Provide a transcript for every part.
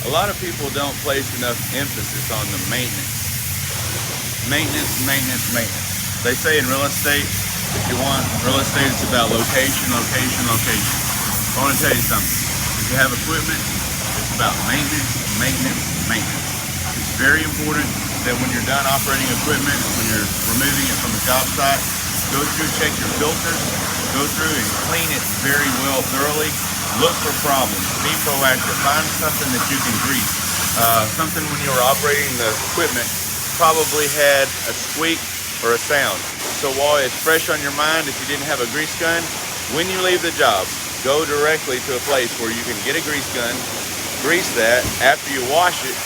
A lot of people don't place enough emphasis on the maintenance. Maintenance. They say in real estate, if you want real estate, it's about location. I want to tell you something. If you have equipment, it's about maintenance. It's very important that when you're done operating equipment, when you're removing it from the job site, go through, check your filters, go through and clean it very well, thoroughly. Look for problems. Be proactive. Find something that you can grease. Something when you were operating the equipment probably had a squeak or a sound. So while it's fresh on your mind, if you didn't have a grease gun, when you leave the job, go directly to a place where you can get a grease gun, grease that after you wash it,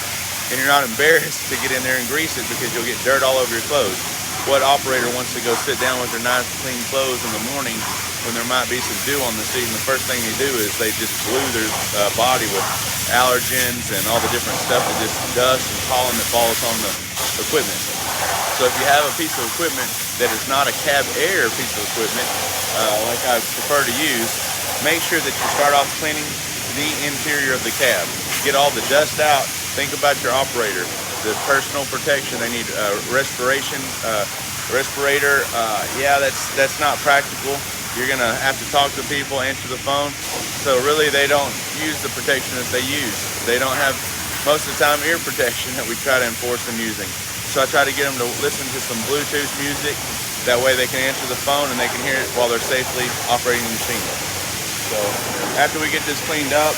and you're not embarrassed to get in there and grease it because you'll get dirt all over your clothes. What operator wants to go sit down with their nice clean clothes in the morning when there might be some dew on the seat, and the first thing they do is they just glue their body with allergens and all the different stuff, that just dust and pollen that falls on the equipment. So if you have a piece of equipment that is not a cab air piece of equipment, like I prefer to use, make sure that you start off cleaning the interior of the cab. Get all the dust out. Think about your operator. The personal protection, they need respirator. Yeah, that's not practical. You're gonna have to talk to people, answer the phone. So really, they don't use the protection that they use. They don't have, most of the time, ear protection that we try to enforce them using. So I try to get them to listen to some Bluetooth music. That way they can answer the phone and they can hear it while they're safely operating the machine. So after we get this cleaned up,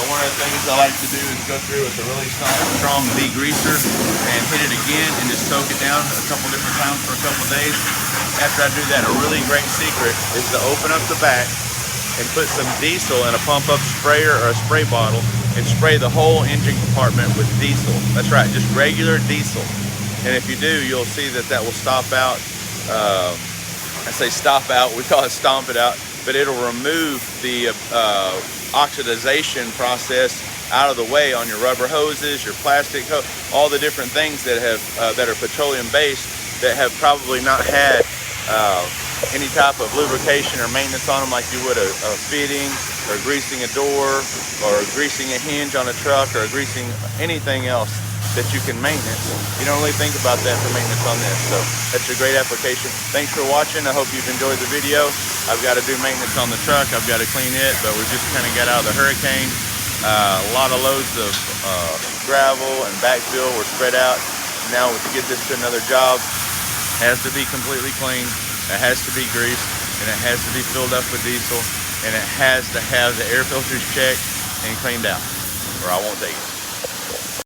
one of the things I like to do is go through with a really strong degreaser and hit it again and just soak it down a couple different times for a couple days. After I do that, a really great secret is to open up the back and put some diesel in a pump-up sprayer or a spray bottle and spray the whole engine compartment with diesel. That's right, just regular diesel. And if you do, you'll see that will stop out, I say stop out, we call it stomp it out, but it'll remove the oxidization process out of the way on your rubber hoses, your plastic hose, all the different things that have that are petroleum based that have probably not had any type of lubrication or maintenance on them like you would a fitting or greasing a door or greasing a hinge on a truck or greasing anything else that you can maintenance. You don't really think about that for maintenance on this, so that's a great application. Thanks for watching. I hope you've enjoyed the video. I've got to do maintenance on the truck. I've got to clean it, but we just kind of got out of the hurricane. A lot of loads of gravel and backfill were spread out. Now to get this to another job, it has to be completely clean, it has to be greased, and it has to be filled up with diesel, and it has to have the air filters checked and cleaned out, or I won't take it.